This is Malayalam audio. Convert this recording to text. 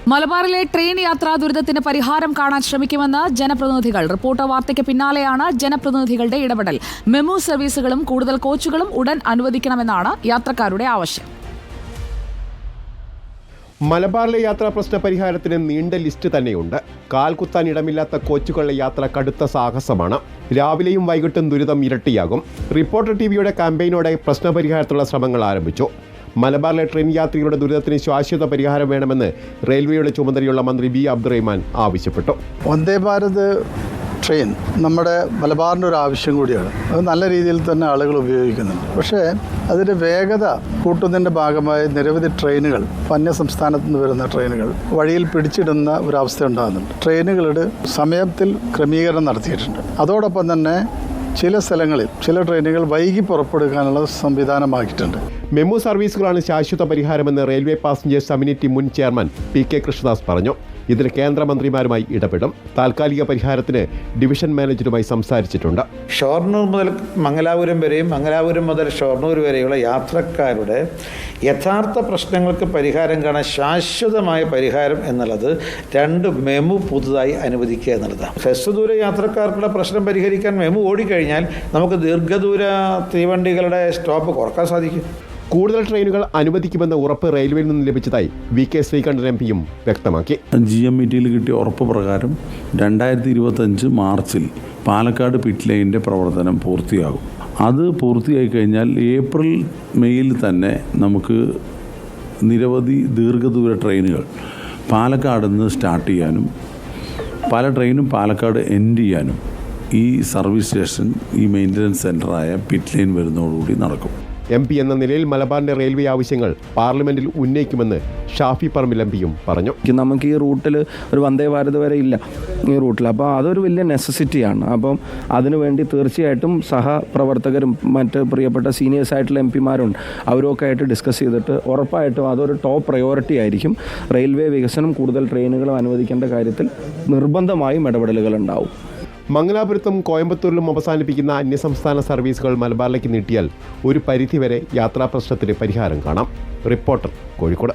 മലബാറിലെ ട്രെയിൻ യാത്രാ ദുരിതത്തിന് പരിഹാരം കാണാൻ ശ്രമിക്കുമെന്ന് ജനപ്രതിനിധികൾ. റിപ്പോർട്ടർ വാർത്തയ്ക്ക് പിന്നാലെയാണ് ജനപ്രതിനിധികളുടെ ഇടപെടൽ. മെമു സർവീസുകളും കൂടുതൽ കോച്ചുകളും ഉടൻ അനുവദിക്കണമെന്നാണ് യാത്രക്കാരുടെ ആവശ്യം. മലബാറിലെ യാത്രാ പ്രശ്ന പരിഹാരത്തിന് നീണ്ട ലിസ്റ്റ് തന്നെയുണ്ട്. കാൽകുത്താൻ ഇടമില്ലാത്ത കോച്ചുകളുടെ യാത്ര കടുത്ത സാഹസമാണ്. രാവിലെയും വൈകിട്ടും ദുരിതം ഇരട്ടിയാകും. റിപ്പോർട്ടർ ടിവിയുടെ ക്യാമ്പയിനോടെ പ്രശ്നപരിഹാരത്തിലുള്ള ശ്രമങ്ങൾ ആരംഭിച്ചു. മലബാറിലെ ട്രെയിൻ യാത്രികളുടെ ദുരിതത്തിന് ശാശ്വത പരിഹാരം വേണമെന്ന് റെയിൽവേയുടെ ചുമതലയുള്ള മന്ത്രി ബി അബ്ദുറഹ്മാൻ ആവശ്യപ്പെട്ടു. വന്ദേ ഭാരത് ട്രെയിൻ നമ്മുടെ മലബാറിൻ്റെ ഒരു ആവശ്യം കൂടിയാണ്. അത് നല്ല രീതിയിൽ തന്നെ ആളുകൾ ഉപയോഗിക്കുന്നുണ്ട്. പക്ഷേ അതിൻ്റെ വേഗത കൂട്ടുന്നതിൻ്റെ ഭാഗമായി നിരവധി ട്രെയിനുകൾ, അന്യ സംസ്ഥാനത്ത് നിന്ന് വരുന്ന ട്രെയിനുകൾ വഴിയിൽ പിടിച്ചിടുന്ന ഒരവസ്ഥ ഉണ്ടാകുന്നുണ്ട്. ട്രെയിനുകളുടെ സമയത്തിൽ ക്രമീകരണം നടത്തിയിട്ടുണ്ട്. അതോടൊപ്പം തന്നെ ചില സ്ഥലങ്ങളിൽ ചില ട്രെയിനുകൾ വൈകി പുറപ്പെടുക്കാനുള്ള സംവിധാനമാക്കിയിട്ടുണ്ട്. മെമു സർവീസുകളാണ് ശാശ്വത പരിഹാരമെന്ന് റെയിൽവേ പാസഞ്ചേഴ്സ് കമ്മിറ്റി മുൻ ചെയർമാൻ പി.കെ. കൃഷ്ണദാസ് പറഞ്ഞു. ഇതിന് കേന്ദ്രമന്ത്രിമാരുമായി ഇടപെടും. താൽക്കാലിക പരിഹാരത്തിന് ഡിവിഷൻ മാനേജറുമായി സംസാരിച്ചിട്ടുണ്ട്. ഷൊർണൂർ മുതൽ മംഗലാപുരം വരെയും മംഗലാപുരം മുതൽ ഷൊർണൂർ വരെയുള്ള യാത്രക്കാരുടെ യഥാർത്ഥ പ്രശ്നങ്ങൾക്ക് പരിഹാരം കാണാൻ ശാശ്വതമായ പരിഹാരം എന്നുള്ളത് 2 മെമു പുതുതായി അനുവദിക്കുക എന്നുള്ളതാണ്. ഹ്രസ്വദൂര യാത്രക്കാർക്കുള്ള പ്രശ്നം പരിഹരിക്കാൻ മെമു ഓടിക്കഴിഞ്ഞാൽ നമുക്ക് ദീർഘദൂര തീവണ്ടികളുടെ സ്റ്റോപ്പ് കുറക്കാൻ സാധിക്കും. കൂടുതൽ ട്രെയിനുകൾ അനുവദിക്കുമെന്ന ഉറപ്പ് റെയിൽവേയിൽ നിന്ന് ലഭിച്ചതായി വി.കെ. ശ്രീകണ്ഠൻ എം.പിയും വ്യക്തമാക്കി. GMETയിൽ കിട്ടിയ ഉറപ്പ് പ്രകാരം 2025 മാർച്ചിൽ പാലക്കാട് പിറ്റ് ലൈനിൻ്റെ പ്രവർത്തനം പൂർത്തിയാകും. അത് പൂർത്തിയായി കഴിഞ്ഞാൽ ഏപ്രിൽ മെയ്യിൽ തന്നെ നമുക്ക് നിരവധി ദീർഘദൂര ട്രെയിനുകൾ പാലക്കാട് നിന്ന് സ്റ്റാർട്ട് ചെയ്യാനും പല ട്രെയിനും പാലക്കാട് എൻഡ് ചെയ്യാനും ഈ സർവീസ് സ്റ്റേഷൻ, ഈ മെയിൻ്റനൻസ് സെൻ്ററായ പിറ്റ് ലൈൻ വരുന്നതോടുകൂടി നടക്കും. MP എന്ന നിലയിൽ മലബാറിൻ്റെ റെയിൽവേ ആവശ്യങ്ങൾ പാർലമെന്റിൽ ഉന്നയിക്കുമെന്ന് ഷാഫി പറമ്പിൽ എം.പിയും പറഞ്ഞു. നമുക്ക് ഈ റൂട്ടിൽ ഒരു വന്ദേ ഭാരത് വരെ ഇല്ല ഈ റൂട്ടിൽ. അപ്പോൾ അതൊരു വലിയ നെസസിറ്റിയാണ്. അപ്പം അതിനുവേണ്ടി തീർച്ചയായിട്ടും സഹപ്രവർത്തകരും മറ്റ് പ്രിയപ്പെട്ട സീനിയേഴ്സ് ആയിട്ടുള്ള MP-മാരുണ്ട്. അവരൊക്കെ ആയിട്ട് ഡിസ്കസ് ചെയ്തിട്ട് ഉറപ്പായിട്ടും അതൊരു ടോപ്പ് പ്രയോറിറ്റി ആയിരിക്കും. റെയിൽവേ വികസനം, കൂടുതൽ ട്രെയിനുകളും അനുവദിക്കേണ്ട കാര്യത്തിൽ നിർബന്ധമായും ഇടപെടലുകൾ ഉണ്ടാവും. മംഗലാപുരത്തും കോയമ്പത്തൂരിലും അവസാനിപ്പിക്കുന്ന അന്യസംസ്ഥാന സർവീസുകൾ മലബാറിലേക്ക് നീട്ടിയാൽ ഒരു പരിധിവരെ യാത്രാ പ്രശ്നത്തിന് പരിഹാരം കാണാം. റിപ്പോർട്ടർ, കോഴിക്കോട്.